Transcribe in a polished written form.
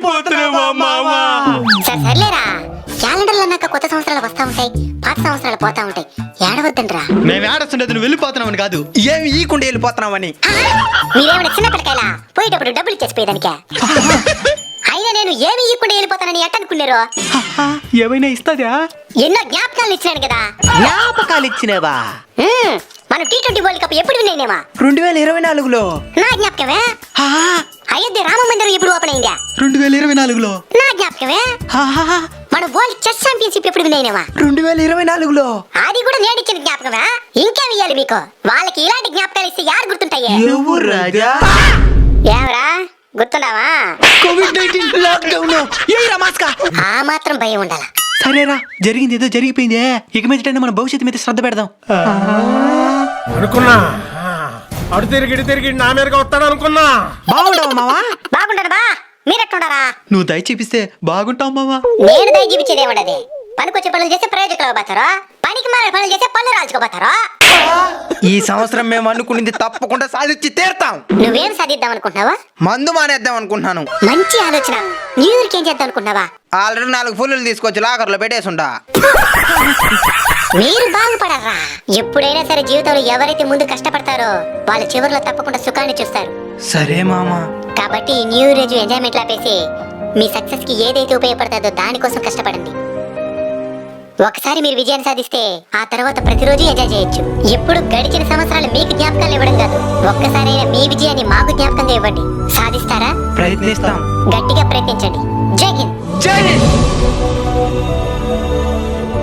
వెళ్ళిపోతున్నావా మావా? సర్లేరా, క్యాలెండర్లు అన్నాక కొత్త సంవత్సరాలు వస్తా ఉంటాయి, పాత సంవత్సరాలు పోతా ఉంటాయి. ఏడవద్దండ్రా. మేము ఏడొస్తుండేది నువ్వు వెళ్ళిపోతున్నావని కాదు, ఏమి ఈకుండా వెళ్ళిపోతున్నావని. మీరేమైనా చిన్న పిల్లకాయలా పోయేటప్పుడు డబ్బులు ఇచ్చేసిపోయేదానికే? అయినా నేను ఏమి ఇవ్వకుండా వెళ్ళిపోతానని ఎట్టనుకున్నారు? ఏమైనా ఇస్తాదా? ఎన్నో జ్ఞాపకాలు ఇచ్చినాను కదా. జ్ఞాపకాలు ఇచ్చినవా? మనం T20 వరల్డ్ కప్ ఎప్పుడు విన్నామా? 2024లో. నా జ్ఞాపకమే. అయోధ్య రామ మందిరం ఎప్పుడు ఓపెన్ అయిందా? 2024లో. నా జ్ఞాపకమే. మన వరల్డ్ చెస్ ఛాంపియన్షిప్ ఎప్పుడు విన్నామా? 2024లో. అది కూడా నేను ఇచ్చిన జ్ఞాపకమే. ఇంకేం ఇయ్యాలి మీకు? వాళ్ళకి ఇలాంటి జ్ఞాపకాలు ఇస్తే యారు గుర్తుంటాయి? ఎవరు రాజా? ఏమరా గుర్తున్నావా? COVID-19 lockdown. ఏరా మాస్కా? ఆ మాత్రం భయం ఉండాల. సరేరా, జరిగింది ఏదో జరిగిపోయిందే. ఇక మీదట మన భవిష్యత్తు మీద శ్రద్ధ పెడదాం అనుకున్నా. అడు తిరిగి నా మీదగా వస్తాడు అనుకున్నా. బాగుంటావా మావా? బాగుంటాను బా. మీరెట్టుండారా? నువ్వు దయ చూపిస్తే బాగుంటావు మావా. నేను దయ చూపించేది ఏముండదు. పనికొచ్చే పనులు చేస్తే ప్రయోజకులు పోతారా, పనికి మారే పనులు చేస్తే పనులు రాల్చుకోపోతారా? ఈ సంవత్సరం మేము అనుకున్నది తప్పకుండా సాధించి తీరుతాం. నువ్వేం సాధిద్దాం అనుకుంటున్నావా? మందు మానేద్దాం అనుకుంటున్నాను. మంచి ఆలోచన. న్యూ ఇయర్కి ఏం చేద్దాం అనుకుంటున్నావా? ఆల్రెడీ 4 ఫుల్లు తీసుకొచ్చి లాకర్లో పెట్టేసుంటా. మీరు బాగుపడరా. ఎప్పుడైనా సరే జీవితంలో ఎవరైతే ముందు కష్టపడతారో వాళ్ళ చివరిలో తప్పకుండా సుఖాన్ని చూస్తారు. సరే మామా. కాబట్టి న్యూ ఇయర్ రోజు ఎంజాయ్మెంట్ లాపేసి మీ సక్సెస్ కి ఏదైతే ఉపయోగపడుతుందో దానికోసం కష్టపడండి. ఒకసారి మీరు విజయాన్ని సాధిస్తే ఆ తర్వాత ప్రతిరోజు ఎంజాయ్ చేయొచ్చు. ఎప్పుడు గడిచిన సంవత్సరాలు మీకు జ్ఞాపకాలు ఇవ్వడం కాదు, ఒక్కసారైనా మీ విజయాన్ని మాకు జ్ఞాపకంగా ఇవ్వండి. సాధిస్తారా? ప్రయత్నిస్తాం. గట్టిగా ప్రయత్నించండి. జై హింద్. జై హింద్.